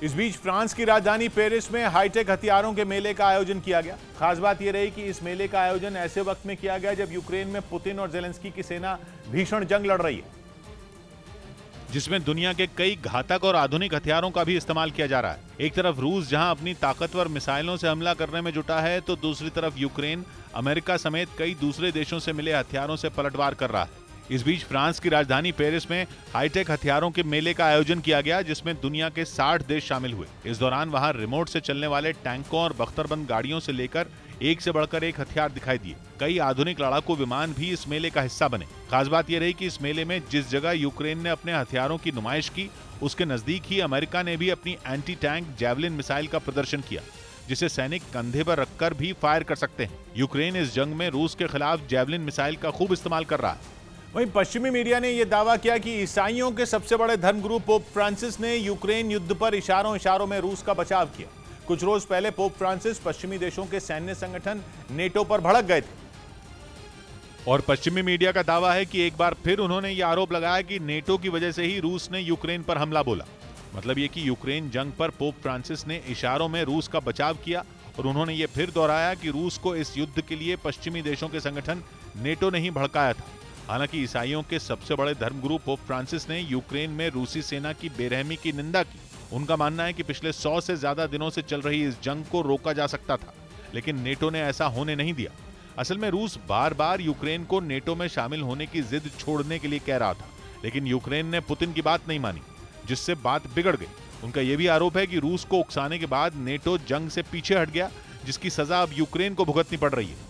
इस बीच फ्रांस की राजधानी पेरिस में हाईटेक हथियारों के मेले का आयोजन किया गया। खास बात यह रही कि इस मेले का आयोजन ऐसे वक्त में किया गया जब यूक्रेन में पुतिन और जेलेंस्की की सेना भीषण जंग लड़ रही है, जिसमें दुनिया के कई घातक और आधुनिक हथियारों का भी इस्तेमाल किया जा रहा है। एक तरफ रूस जहां अपनी ताकतवर मिसाइलों से हमला करने में जुटा है, तो दूसरी तरफ यूक्रेन अमेरिका समेत कई दूसरे देशों से मिले हथियारों से पलटवार कर रहा है। इस बीच फ्रांस की राजधानी पेरिस में हाईटेक हथियारों के मेले का आयोजन किया गया, जिसमें दुनिया के 60 देश शामिल हुए। इस दौरान वहां रिमोट से चलने वाले टैंकों और बख्तरबंद गाड़ियों से लेकर एक से बढ़कर एक हथियार दिखाई दिए। कई आधुनिक लड़ाकू विमान भी इस मेले का हिस्सा बने। खास बात यह रही कि इस मेले में जिस जगह यूक्रेन ने अपने हथियारों की नुमाइश की, उसके नजदीक ही अमेरिका ने भी अपनी एंटी टैंक जैवलिन मिसाइल का प्रदर्शन किया, जिसे सैनिक कंधे पर रखकर भी फायर कर सकते हैं। यूक्रेन इस जंग में रूस के खिलाफ जैवलिन मिसाइल का खूब इस्तेमाल कर रहा है। वहीं पश्चिमी मीडिया ने यह दावा किया कि ईसाइयों के सबसे बड़े धर्मगुरु पोप फ्रांसिस ने यूक्रेन युद्ध पर इशारों में रूस का बचाव किया। कुछ रोज पहले पोप फ्रांसिस पश्चिमी देशों के सैन्य संगठन नेटो पर भड़क गए थे और पश्चिमी मीडिया का दावा है कि एक बार फिर उन्होंने यह आरोप लगाया कि नेटो की वजह से ही रूस ने यूक्रेन पर हमला बोला। मतलब ये कि यूक्रेन जंग पर पोप फ्रांसिस ने इशारों में रूस का बचाव किया और उन्होंने ये फिर दोहराया कि रूस को इस युद्ध के लिए पश्चिमी देशों के संगठन नेटो ने ही भड़काया था। हालांकि ईसाइयों के सबसे बड़े धर्मगुरु पोप फ्रांसिस ने यूक्रेन में रूसी सेना की बेरहमी की निंदा की। उनका मानना है कि पिछले 100 से ज्यादा दिनों से चल रही इस जंग को रोका जा सकता था, लेकिन नेटो ने ऐसा होने नहीं दिया। असल में रूस बार बार यूक्रेन को नेटो में शामिल होने की जिद छोड़ने के लिए कह रहा था, लेकिन यूक्रेन ने पुतिन की बात नहीं मानी, जिससे बात बिगड़ गई। उनका यह भी आरोप है कि रूस को उकसाने के बाद नेटो जंग से पीछे हट गया, जिसकी सजा अब यूक्रेन को भुगतनी पड़ रही है।